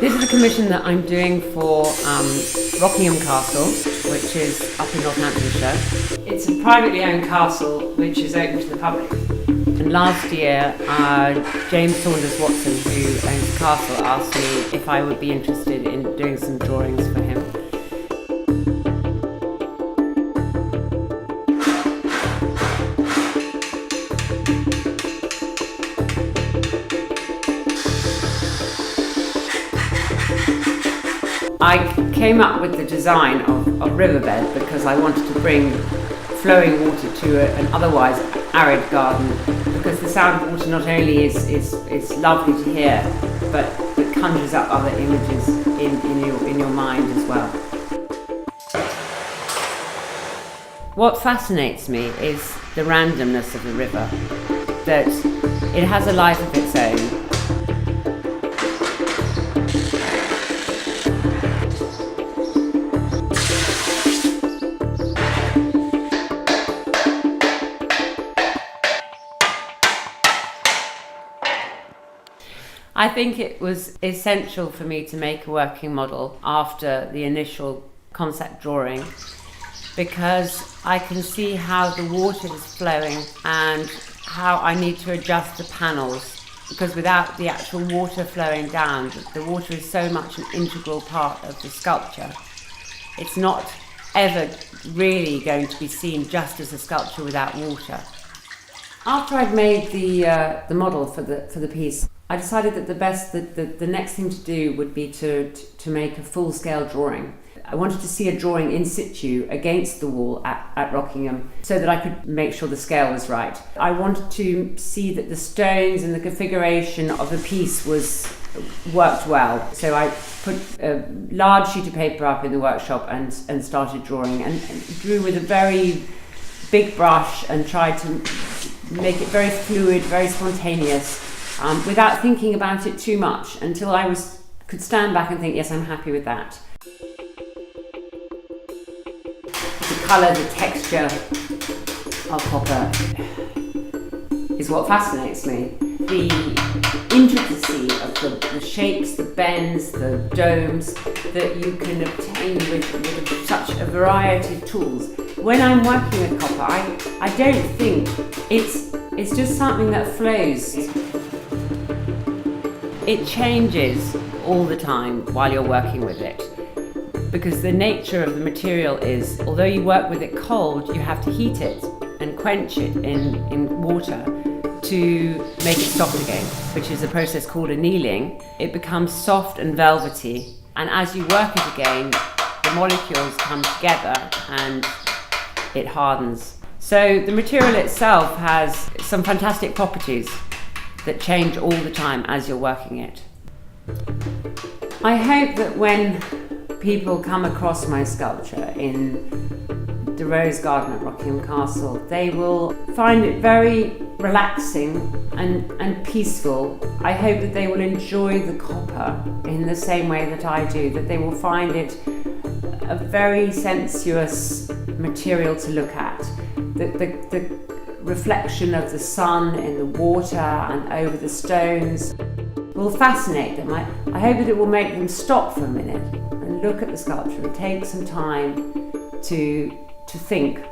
This is a commission that I'm doing for Rockingham Castle, which is up in Northamptonshire. It's a privately owned castle which is open to the public. And last year, James Saunders Watson, who owns the castle, asked me if I would be interested in doing some drawings for him. I came up with the design of riverbed because I wanted to bring flowing water to an otherwise arid garden, because the sound of water not only is lovely to hear, but it conjures up other images in your mind as well. What fascinates me is the randomness of the river, that it has a life of its own. I think it was essential for me to make a working model after the initial concept drawing, because I can see how the water is flowing and how I need to adjust the panels, because without the actual water flowing down, the water is so much an integral part of the sculpture. It's not ever really going to be seen just as a sculpture without water. After I'd made the model for the piece, I decided that the next thing to do would be to make a full-scale drawing. I wanted to see a drawing in situ against the wall at Rockingham so that I could make sure the scale was right. I wanted to see that the stones and the configuration of the piece worked well. So I put a large sheet of paper up in the workshop and started drawing, and drew with a very big brush and tried to make it very fluid, very spontaneous, without thinking about it too much, until I could stand back and think, yes, I'm happy with that. The colour, the texture of copper is what fascinates me. The intricacy of the shapes, the bends, the domes that you can obtain with such a variety of tools. When I'm working with copper, I don't think it's just something that flows. It changes all the time while you're working with it, because the nature of the material is, although you work with it cold, you have to heat it and quench it in water to make it soft again, which is a process called annealing. It becomes soft and velvety, and as you work it again, the molecules come together and it hardens. So the material itself has some fantastic properties that change all the time as you're working it. I hope that when people come across my sculpture in the Rose Garden at Rockingham Castle, they will find it very relaxing and peaceful. I hope that they will enjoy the copper in the same way that I do, that they will find it a very sensuous material to look at. The reflection of the sun in the water and over the stones will fascinate them. I hope that it will make them stop for a minute and look at the sculpture and take some time to think.